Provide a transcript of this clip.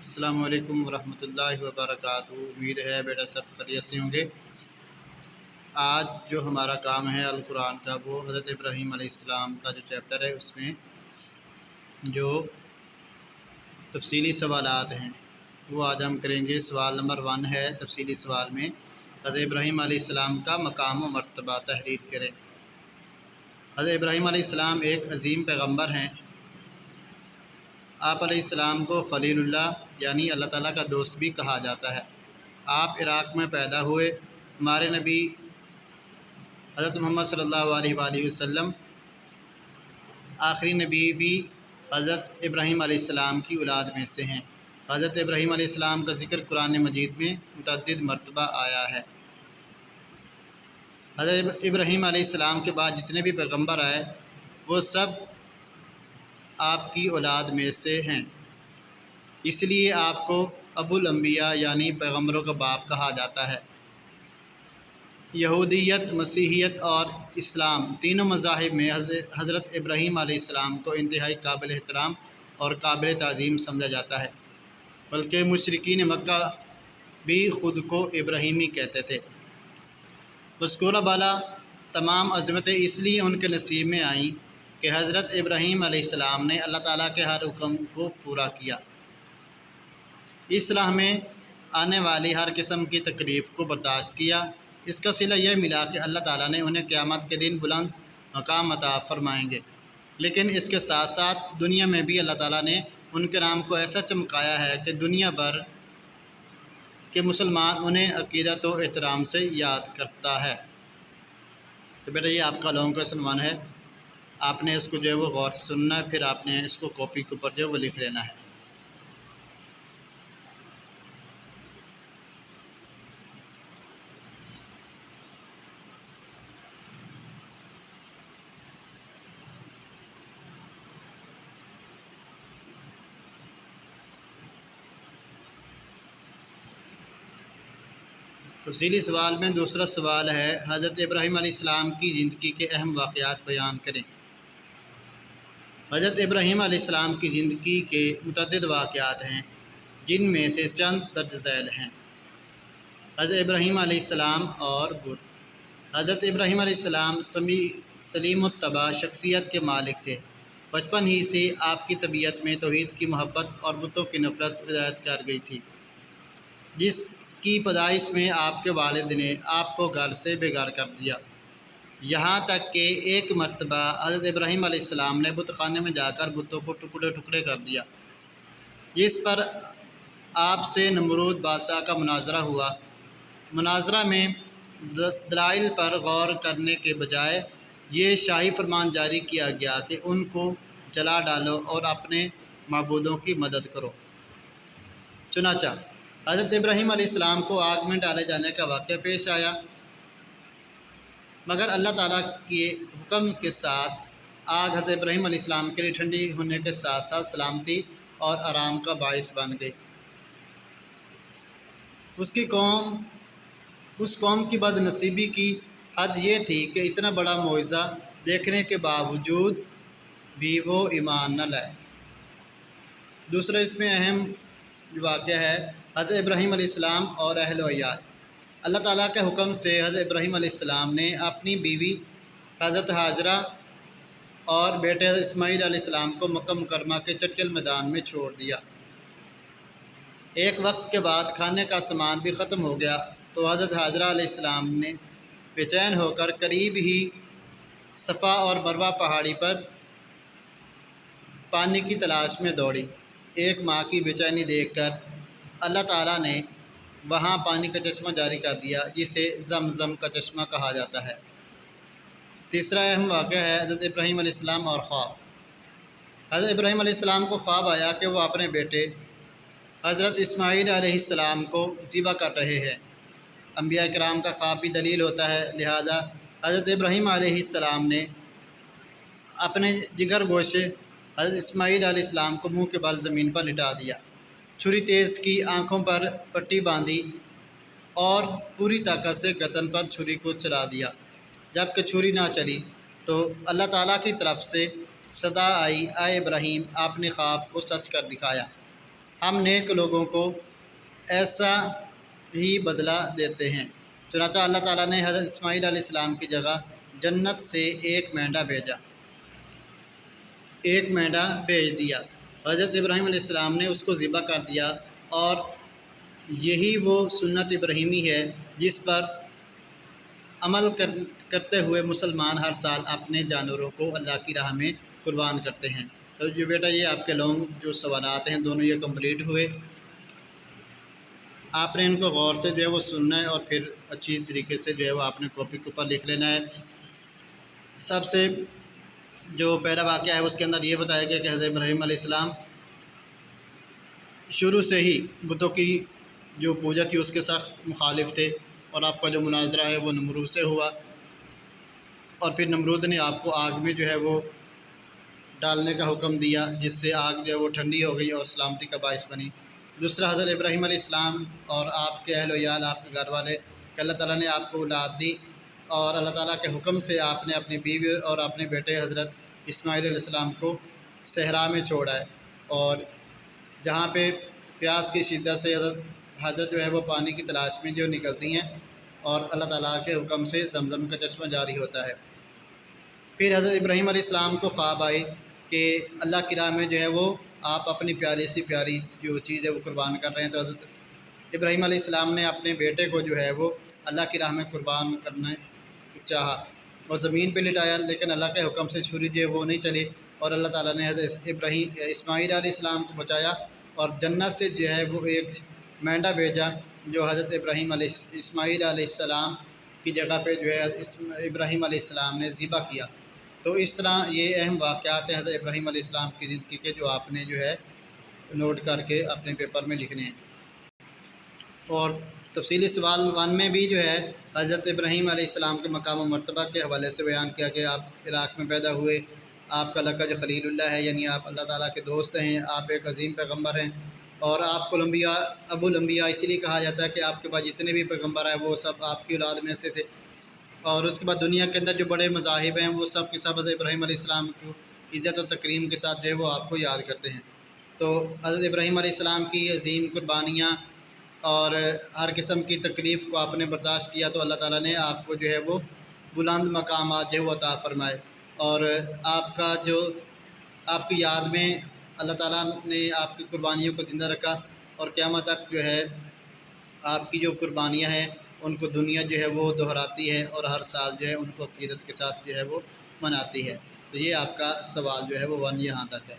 السلام علیکم ورحمۃ اللہ وبرکاتہ۔ امید ہے بیٹا سب خیریت سے ہوں گے۔ آج جو ہمارا کام ہے القرآن کا، وہ حضرت ابراہیم علیہ السلام کا جو چیپٹر ہے اس میں جو تفصیلی سوالات ہیں وہ آج ہم کریں گے۔ سوال نمبر 1 ہے، تفصیلی سوال میں حضرت ابراہیم علیہ السلام کا مقام و مرتبہ تحریر کریں۔ حضرت ابراہیم علیہ السلام ایک عظیم پیغمبر ہیں۔ آپ علیہ السلام کو خلیل اللہ یعنی اللہ تعالیٰ کا دوست بھی کہا جاتا ہے۔ آپ عراق میں پیدا ہوئے۔ ہمارے نبی حضرت محمد صلی اللہ علیہ وآلہ وسلم آخری نبی بھی حضرت ابراہیم علیہ السلام کی اولاد میں سے ہیں۔ حضرت ابراہیم علیہ السلام کا ذکر قرآن مجید میں متعدد مرتبہ آیا ہے۔ حضرت ابراہیم علیہ السلام کے بعد جتنے بھی پیغمبر آئے وہ سب آپ کی اولاد میں سے ہیں، اس لیے آپ کو ابو الانبیاء یعنی پیغمبروں کا باپ کہا جاتا ہے۔ یہودیت، مسیحیت اور اسلام تینوں مذاہب میں حضرت ابراہیم علیہ السلام کو انتہائی قابل احترام اور قابل تعظیم سمجھا جاتا ہے، بلکہ مشرکین مکہ بھی خود کو ابراہیمی کہتے تھے۔ مذکورہ بالا تمام عظمتیں اس لیے ان کے نصیب میں آئیں کہ حضرت ابراہیم علیہ السلام نے اللہ تعالیٰ کے ہر حکم کو پورا کیا، اس راہ میں آنے والی ہر قسم کی تکلیف کو برداشت کیا۔ اس کا صلہ یہ ملا کہ اللہ تعالیٰ نے انہیں قیامت کے دن بلند مقام عطا فرمائیں گے، لیکن اس کے ساتھ ساتھ دنیا میں بھی اللہ تعالیٰ نے ان کے نام کو ایسا چمکایا ہے کہ دنیا بھر کے مسلمان انہیں عقیدت و احترام سے یاد کرتا ہے۔ تو بیٹا یہ آپ کا لانگ کویسچن 1 ہے، آپ نے اس کو جو ہے وہ غور سے سننا ہے، پھر آپ نے اس کو کاپی کے اوپر جو ہے وہ لکھ لینا ہے۔ تفصیلی سوال میں دوسرا سوال ہے، حضرت ابراہیم علیہ السلام کی زندگی کے اہم واقعات بیان کریں۔ حضرت ابراہیم علیہ السلام کی زندگی کے متعدد واقعات ہیں، جن میں سے چند درج ذیل ہیں۔ حضرت ابراہیم علیہ السلام اور بت۔ حضرت ابراہیم علیہ السلام سلیم الطبع شخصیت کے مالک تھے۔ بچپن ہی سے آپ کی طبیعت میں توحید کی محبت اور بتوں کی نفرت بدایت کر گئی تھی، جس کی پیدائش میں آپ کے والد نے آپ کو گھر سے بے گھر کر دیا، یہاں تک کہ ایک مرتبہ حضرت ابراہیم علیہ السلام نے بت خانے میں جا کر بتوں کو ٹکڑے ٹکڑے کر دیا، جس پر آپ سے نمرود بادشاہ کا مناظرہ ہوا۔ مناظرہ میں دلائل پر غور کرنے کے بجائے یہ شاہی فرمان جاری کیا گیا کہ ان کو جلا ڈالو اور اپنے معبودوں کی مدد کرو۔ چنانچہ حضرت ابراہیم علیہ السلام کو آگ میں ڈالے جانے کا واقعہ پیش آیا، مگر اللہ تعالیٰ کے حکم کے ساتھ آگ حضرت ابراہیم علیہ السلام کے لیے ٹھنڈی ہونے کے ساتھ ساتھ سلامتی اور آرام کا باعث بن گئی۔ اس قوم کی بد نصیبی کی حد یہ تھی کہ اتنا بڑا معجزہ دیکھنے کے باوجود بھی وہ ایمان نہ لائے۔ دوسرا اس میں اہم واقعہ ہے حضرت ابراہیم علیہ السلام اور اہل و عیال۔ اللہ تعالیٰ کے حکم سے حضرت ابراہیم علیہ السلام نے اپنی بیوی حضرت ہاجرہ اور بیٹے حضرت اسماعیل علیہ السلام کو مکہ مکرمہ کے چٹکل میدان میں چھوڑ دیا۔ ایک وقت کے بعد کھانے کا سامان بھی ختم ہو گیا تو حضرت ہاجرہ علیہ السلام نے بے چین ہو کر قریب ہی صفا اور مروہ پہاڑی پر پانی کی تلاش میں دوڑی۔ ایک ماں کی بے چینی دیکھ کر اللہ تعالیٰ نے وہاں پانی کا چشمہ جاری کر دیا، جسے زمزم کا چشمہ کہا جاتا ہے۔ تیسرا اہم واقعہ ہے حضرت ابراہیم علیہ السلام اور خواب۔ حضرت ابراہیم علیہ السلام کو خواب آیا کہ وہ اپنے بیٹے حضرت اسماعیل علیہ السلام کو ذبح کر رہے ہیں۔ انبیاء کرام کا خواب بھی دلیل ہوتا ہے، لہذا حضرت ابراہیم علیہ السلام نے اپنے جگر گوشے حضرت اسماعیل علیہ السلام کو منہ کے بل زمین پر لٹا دیا، چھری تیز کی، آنکھوں پر پٹی باندھی اور پوری طاقت سے گردن پر چھری کو چلا دیا۔ جب کہ چھری نہ چلی تو اللہ تعالیٰ کی طرف سے صدا آئی، اے ابراہیم، آپ نے خواب کو سچ کر دکھایا۔ ہم نیک لوگوں کو ایسا ہی بدلہ دیتے ہیں۔ چنانچہ اللہ تعالیٰ نے حضرت اسماعیل علیہ السلام کی جگہ جنت سے ایک مینڈا بھیج دیا۔ حضرت ابراہیم علیہ السلام نے اس کو ذبح کر دیا، اور یہی وہ سنت ابراہیمی ہے جس پر عمل کرتے ہوئے مسلمان ہر سال اپنے جانوروں کو اللہ کی راہ میں قربان کرتے ہیں۔ تو جو بیٹا یہ آپ کے جو سوالات ہیں دونوں یہ کمپلیٹ ہوئے۔ آپ نے ان کو غور سے جو ہے وہ سننا ہے، اور پھر اچھی طریقے سے جو ہے وہ آپ نے کاپی کے اوپر لکھ لینا ہے۔ سب سے جو پہلا واقعہ ہے اس کے اندر یہ بتایا گیا کہ حضرت ابراہیم علیہ السلام شروع سے ہی بتوں کی جو پوجا تھی اس کے سخت مخالف تھے، اور آپ کا جو مناظرہ ہے وہ نمرود سے ہوا، اور پھر نمرود نے آپ کو آگ میں جو ہے وہ ڈالنے کا حکم دیا، جس سے آگ جو ہے وہ ٹھنڈی ہو گئی اور سلامتی کا باعث بنی۔ دوسرا، حضرت ابراہیم علیہ السلام اور آپ کے اہل و عیال، آپ کے گھر والے، کہ اللہ تعالیٰ نے آپ کو اولاد دی، اور اللہ تعالیٰ کے حکم سے آپ نے اپنی بیوی اور اپنے بیٹے حضرت اسماعیل علیہ السلام کو صحرا میں چھوڑا ہے، اور جہاں پہ پیاس کی شدت سے حضرت جو ہے وہ پانی کی تلاش میں جو نکلتی ہیں، اور اللہ تعالیٰ کے حکم سے زمزم کا چشمہ جاری ہوتا ہے۔ پھر حضرت ابراہیم علیہ السلام کو خواب آئی کہ اللہ کی راہ میں جو ہے وہ آپ اپنی پیاری سی پیاری جو چیز ہے وہ قربان کر رہے ہیں، تو حضرت ابراہیم علیہ السلام نے اپنے بیٹے کو جو ہے وہ اللہ کی راہ میں قربان کرنا چاہا اور زمین پہ لٹایا، لیکن اللہ کے حکم سے چھری جو ہے وہ نہیں چلی، اور اللہ تعالیٰ نے حضرت اسماعیل علیہ السلام کو بچایا، اور جنت سے جو ہے وہ ایک مینڈا بھیجا جو حضرت اسماعیل علیہ السلام کی جگہ پہ جو ہے ابراہیم علیہ السلام نے ذبح کیا۔ تو اس طرح یہ اہم واقعات ہیں حضرت ابراہیم علیہ السلام کی زندگی کے، جو آپ نے جو ہے نوٹ کر کے اپنے پیپر میں لکھنے ہیں۔ اور تفصیلی سوال 1 میں بھی جو ہے حضرت ابراہیم علیہ السلام کے مقام و مرتبہ کے حوالے سے بیان کیا کہ آپ عراق میں پیدا ہوئے، آپ کا لقب جو خلیل اللہ ہے، یعنی آپ اللہ تعالیٰ کے دوست ہیں، آپ ایک عظیم پیغمبر ہیں، اور آپ کو ابو الانبیاء اسی لیے کہا جاتا ہے کہ آپ کے بعد جتنے بھی پیغمبر ہیں وہ سب آپ کی اولاد میں سے تھے۔ اور اس کے بعد دنیا کے اندر جو بڑے مذاہب ہیں وہ سب کے سب حضرت ابراہیم علیہ السلام کو عزت و تکریم کے ساتھ جو ہے وہ آپ کو یاد کرتے ہیں۔ تو حضرت ابراہیم علیہ السلام کی عظیم قربانیاں اور ہر قسم کی تکلیف کو آپ نے برداشت کیا، تو اللہ تعالیٰ نے آپ کو جو ہے وہ بلند مقامات جو ہے وہ عطا فرمائے، اور آپ کی یاد میں اللہ تعالیٰ نے آپ کی قربانیوں کو زندہ رکھا، اور قیامت تک جو ہے آپ کی جو قربانیاں ہیں ان کو دنیا جو ہے وہ دہراتی ہے، اور ہر سال جو ہے ان کو عقیدت کے ساتھ جو ہے وہ مناتی ہے۔ تو یہ آپ کا سوال جو ہے وہ 1 یہاں تک ہے۔